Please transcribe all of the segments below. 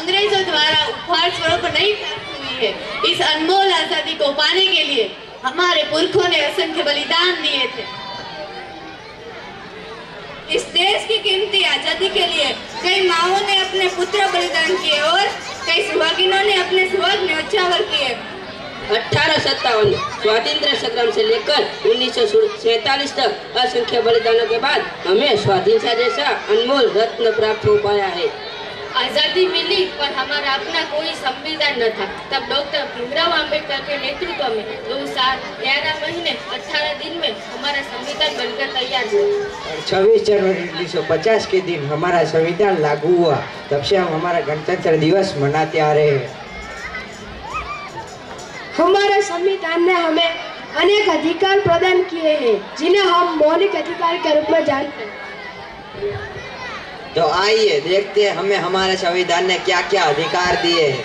अंग्रेजों द्वारा उपहार स्वरूप नहीं प्राप्त हुई है। इस अनमोल आजादी को पाने के लिए हमारे पुरखों ने असंख्य बलिदान दिए थे। इस देश की कीमती आजादी के लिए कई माओं ने अपने पुत्र बलिदान किए और कई सुहागिनों ने अपने सुहाग न्योछावर किए। 1857 स्वातंत्र संग्राम से लेकर 1947 तक असंख्य बलिदानों के बाद हमें स्वाधीनता जैसा अनमोल रत्न प्राप्त हो पाया है। आजादी मिली पर हमारा अपना कोई संविधान न था। तब डॉक्टर भीमराव अंबेडकर के नेतृत्व में 2 साल 11 महीने 18 दिन में हमारा संविधान बनकर तैयार हुआ। और 26 जनवरी 1950 के दिन हमारा संविधान लागू हुआ। तब से हम हमारा गणतंत्र दिवस मनाते आ रहे हैं। हमारे संविधान ने हमें अनेक अधिकार प्रदान किए हैं जिन्हें हम मौलिक अधिकार के रूप में जानते हैं। तो आइए देखते हैं हमें हमारे संविधान ने क्या क्या अधिकार दिए हैं।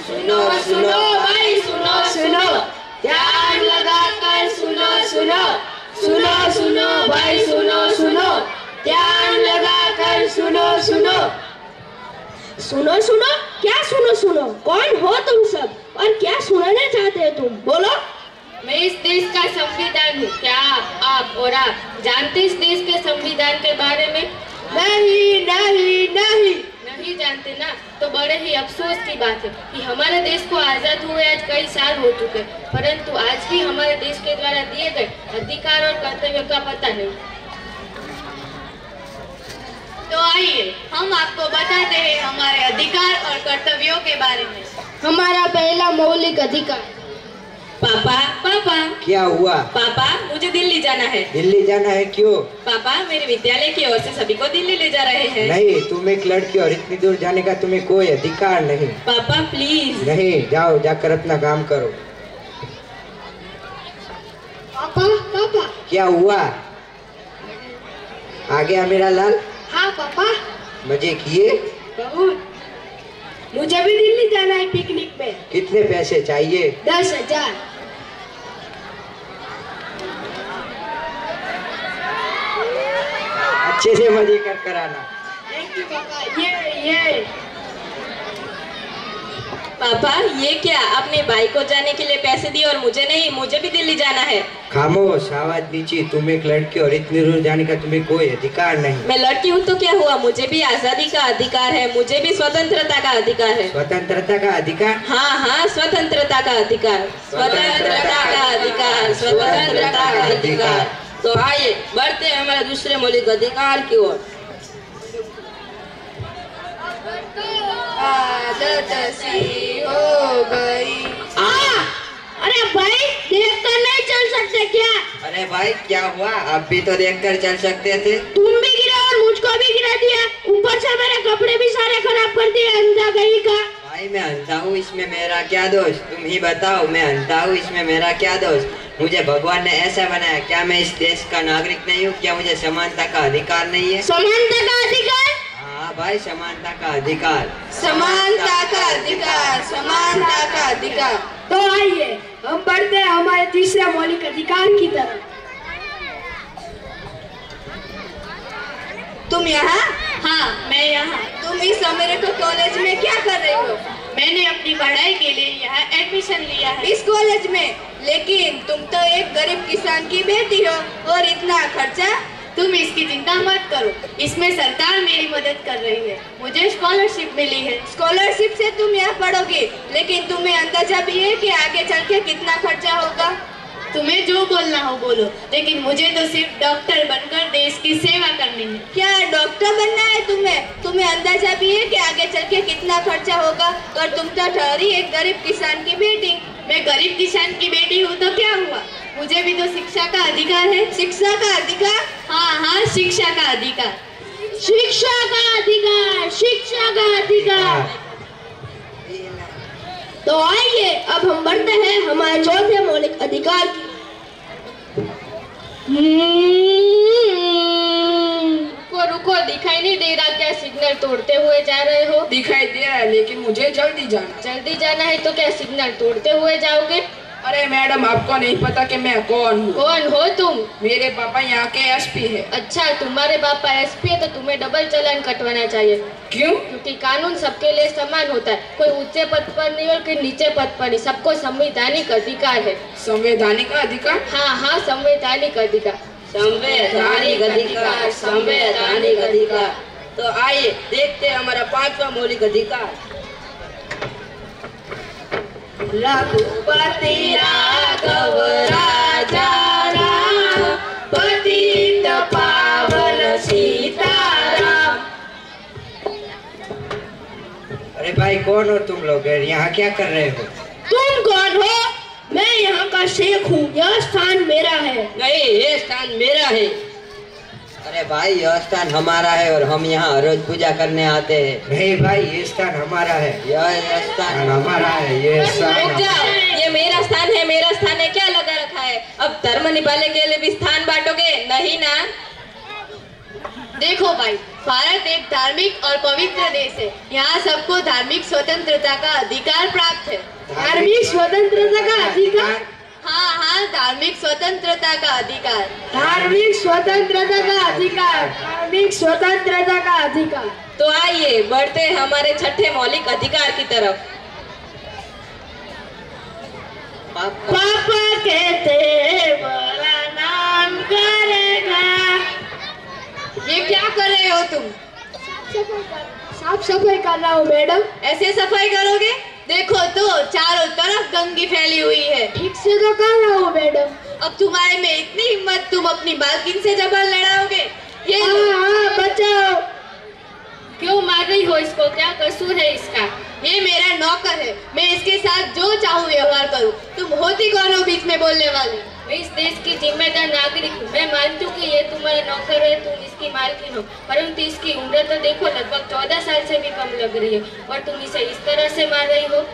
सुनो सुनो भाई सुनो सुनो, ध्यान लगाकर सुनो सुनो, सुनो सुनो भाई सुनो सुनो, ध्यान लगाकर सुनो सुनो। सुनो सुनो क्या सुनो सुनो? कौन हो तुम सब और क्या सुनाना चाहते हो तुम? बोलो। मैं इस देश का संविधान हूँ। क्या आप और आप जानते इस देश के संविधान के बारे में? नहीं नहीं नहीं नहीं जानते ना, तो बड़े ही अफसोस की बात है कि हमारे देश को आजाद हुए आज कई साल हो चुके, परंतु आज भी हमारे देश के द्वारा दिए गए अधिकार और कर्तव्यों का पता नहीं। तो आइए हम आपको बताते हैं हमारे अधिकार और कर्तव्यों के बारे में। हमारा पहला मौलिक अधिकार। पापा पापा क्या हुआ? पापा मुझे दिल्ली जाना है। दिल्ली जाना है? क्यों? पापा मेरे विद्यालय की ओर से सभी को दिल्ली ले जा रहे हैं। नहीं, तुम एक लड़की और इतनी दूर जाने का तुम्हें कोई अधिकार नहीं। पापा प्लीज। नहीं, जाओ जाकर अपना काम करो। पापा पापा क्या हुआ? आ गया मेरा लाल? हाँ पापा। मजे किए? बहुत। मुझे भी दिल्ली जाना है पिकनिक में। कितने पैसे चाहिए? 10,000। अच्छे से मजे कर आना। थैंक यू पापा। ये पापा ये क्या, अपने भाई को जाने के लिए पैसे दिए और मुझे नहीं? मुझे भी दिल्ली जाना है। खामोश, आवाज नीचे। तुम एक लड़की और इतनी दूर जाने का तुम्हें कोई अधिकार नहीं। मैं लड़की हूँ तो क्या हुआ, मुझे भी आजादी का अधिकार है, मुझे भी स्वतंत्रता का अधिकार है। स्वतंत्रता का अधिकार? हाँ हाँ स्वतंत्रता का अधिकार, स्वतंत्रता का अधिकार, स्वतंत्रता का अधिकार। तो आइए बढ़ते हैं हमारे दूसरे मौलिक अधिकार की ओर। आदत सी हो गई। अरे भाई देख कर नहीं चल सकते क्या? अरे भाई क्या हुआ? आप भी तो देखकर चल सकते थे। तुम भी गिरा और मुझको भी गिरा दिया, ऊपर से मेरे कपड़े भी सारे खराब कर दिए। अंधा गई का। भाई मैं अंधा हूँ, इसमें मेरा क्या दोष? तुम ही बताओ। मैं अंधा हूँ, इसमें मेरा क्या दोष? मुझे भगवान ने ऐसा बनाया, क्या मैं इस देश का नागरिक नहीं हूँ? क्या मुझे समानता का अधिकार नहीं है? समानता का अधिकार? हाँ भाई, समानता का अधिकार। समानता का अधिकार, समानता का अधिकार। तो आइए हम बढ़ते हैं हमारे तीसरे मौलिक अधिकार की तरफ। तुम यहाँ? हाँ मैं यहाँ। तुम इस अमेरिका कॉलेज में क्या कर रही हो? मैंने अपनी पढ़ाई के लिए यहाँ एडमिशन लिया है। इस कॉलेज में? लेकिन तुम तो एक गरीब किसान की बेटी हो और इतना खर्चा। तुम इसकी चिंता मत करो, इसमें सरकार मेरी मदद कर रही है। मुझे स्कॉलरशिप मिली है। स्कॉलरशिप से तुम यहाँ पढ़ोगी, लेकिन तुम्हें अंदाजा भी है कि आगे चल के कितना खर्चा होगा? तुम्हें जो बोलना हो बोलो, लेकिन मुझे तो सिर्फ डॉक्टर बनकर देश की सेवा करनी है। क्या डॉक्टर बनना है तुम्हें? तुम्हें अंदाजा भी है कि आगे चल के कितना खर्चा होगा? और तुम तो ठहरी एक गरीब किसान की बेटी। मैं गरीब किसान की बेटी हूँ तो क्या हुआ, मुझे भी तो शिक्षा का अधिकार है। शिक्षा का अधिकार? हाँ हाँ शिक्षा का अधिकार, शिक्षा का अधिकार, शिक्षा का अधिकार। तो आइए अब हम बढ़ते हैं हमारे चौथे मौलिक अधिकार की। रुको रुको, दिखाई नहीं दे रहा क्या? सिग्नल तोड़ते हुए जा रहे हो? दिखाई दे रहा है, लेकिन मुझे जल्दी जाना। जल्दी जाना है तो क्या सिग्नल तोड़ते हुए जाओगे? अरे मैडम, आपको नहीं पता कि मैं कौन हूँ? कौन हो तुम? मेरे पापा यहाँ के एसपी है। अच्छा, तुम्हारे पापा एसपी है तो तुम्हें डबल चालान कटवाना चाहिए। क्यों? क्योंकि कानून सबके लिए समान होता है, कोई ऊंचे पद पर नहीं और कोई नीचे पद पर नहीं, सबको संवैधानिक अधिकार है। संवैधानिक अधिकार? हाँ हाँ, संवैधानिक अधिकार। संवैधानिक अधिकार, संवैधानिक अधिकार। तो आइए देखते हैं हमारा 5वां मौलिक अधिकार। रघुपति राघव राजा राम, पतित पावन सीताराम। अरे भाई, कौन हो तुम लोग? यहाँ क्या कर रहे हो? तुम कौन हो? मैं यहाँ का शेख हूँ, यह स्थान मेरा है। नहीं, ये स्थान मेरा है। अरे भाई, यह स्थान हमारा है और हम यहाँ रोज पूजा करने आते हैं। नहीं भाई, ये स्थान हमारा है। यह स्थान हमारा है, ये स्थान। रुक जाओ, ये मेरा स्थान है, मेरा स्थान है, क्या लगा रखा है? अब धर्म निभाने के लिए भी स्थान बांटोगे? नहीं ना। देखो भाई, भारत एक धार्मिक और पवित्र देश है। यहाँ सबको धार्मिक स्वतंत्रता का अधिकार प्राप्त है। धार्मिक स्वतंत्रता का अधिकार? हाँ हाँ, धार्मिक स्वतंत्रता का अधिकार। धार्मिक स्वतंत्रता का अधिकार, धार्मिक स्वतंत्रता का अधिकार। तो आइए बढ़ते हैं हमारे छठे मौलिक अधिकार की तरफ। पापा कहते बड़ा नाम करेगा। ये क्या कर रहे हो तुम? साफ सफाई कर रहा हूँ मैडम। ऐसे सफाई करोगे? देखो तो चारों तरफ गंदगी फैली हुई है। ठीक से तो कर रहा हूँ मैडम। अब तुम्हारे में इतनी हिम्मत, तुम अपनी मालकिन से जबर लड़ाओगे? ये हाँ, बचाओ। क्यों मार रही हो इसको? क्या कसूर है इसका? ये मेरा नौकर है, मैं इसके साथ जो चाहूँ व्यवहार करूँ। तुम होती कौन हो बीच में बोलने वाली? मैं इस देश की जिम्मेदार नागरिक हूँ। मैं मानती हूँ कि ये तुम्हारा नौकर है, तुम इसकी मालकिन हो, परंतु इसकी उम्र तो देखो, लगभग 14 साल से भी कम लग रही है और तुम इसे इस तरह से मार रही हो।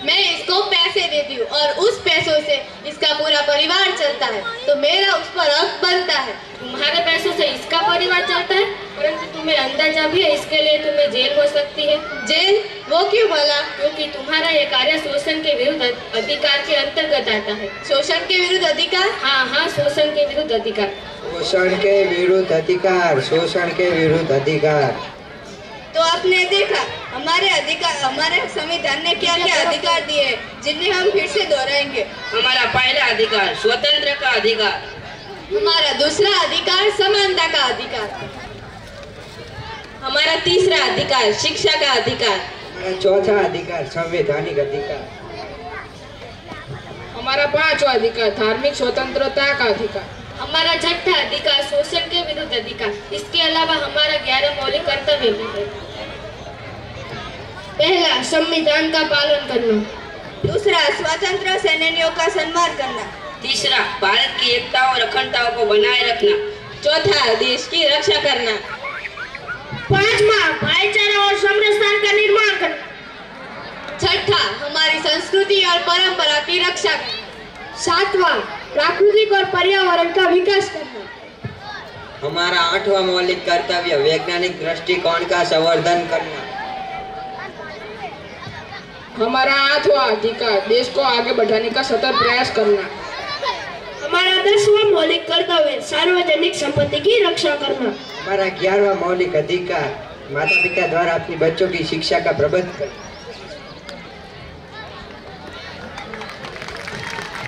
मैं इसको पैसे देती हूँ और उस पैसों से इसका पूरा परिवार चलता है, तो मेरा उस पर हक बनता है। तुम्हारे पैसों से इसका परिवार चलता है, परंतु तुम्हें अंदाजा भी है इसके लिए तुम्हें जेल हो सकती है। जेल? वो क्यों भला? क्योंकि तुम्हारा ये कार्य शोषण के विरुद्ध अधिकार के अंतर्गत आता है। शोषण के विरुद्ध अधिकार? हाँ हाँ, शोषण के विरुद्ध अधिकार। शोषण के विरुद्ध अधिकार, शोषण के विरुद्ध अधिकार। तो आपने देखा हमारे अधिकार, हमारे संविधान ने क्या क्या अधिकार दिए हैं, जिन्हें हम फिर से दोहराएंगे। हमारा पहला अधिकार स्वतंत्र का अधिकार। हमारा दूसरा अधिकार समानता का अधिकार। हमारा तीसरा अधिकार शिक्षा का अधिकार। हमारा चौथा अधिकार संवैधानिक अधिकार। हमारा 5वां अधिकार धार्मिक स्वतंत्रता का अधिकार। हमारा छठा अधिकार शोषण के विरुद्ध अधिकार। इसके अलावा हमारा 11 मौलिक कर्तव्य भी है। पहला, संविधान का पालन करना। दूसरा, स्वतंत्र सेनानियों का सम्मान करना। तीसरा, भारत की एकता और अखंडता को बनाए रखना। चौथा, देश की रक्षा करना। पांचवा, भाईचारा और समरसता का निर्माण करना। छठा, हमारी संस्कृति और परंपरा की रक्षा करना। सातवां, प्राकृतिक और पर्यावरण का विकास करना। हमारा 8वां मौलिक कर्तव्य वैज्ञानिक दृष्टिकोण का संवर्धन करना। हमारा 8वां अधिकार देश को आगे बढ़ाने का सतत प्रयास करना। हमारा 10वां मौलिक कर्तव्य सार्वजनिक संपत्ति की रक्षा करना। हमारा 11वां मौलिक अधिकार माता पिता द्वारा अपनी बच्चों की शिक्षा का प्रबंध करना।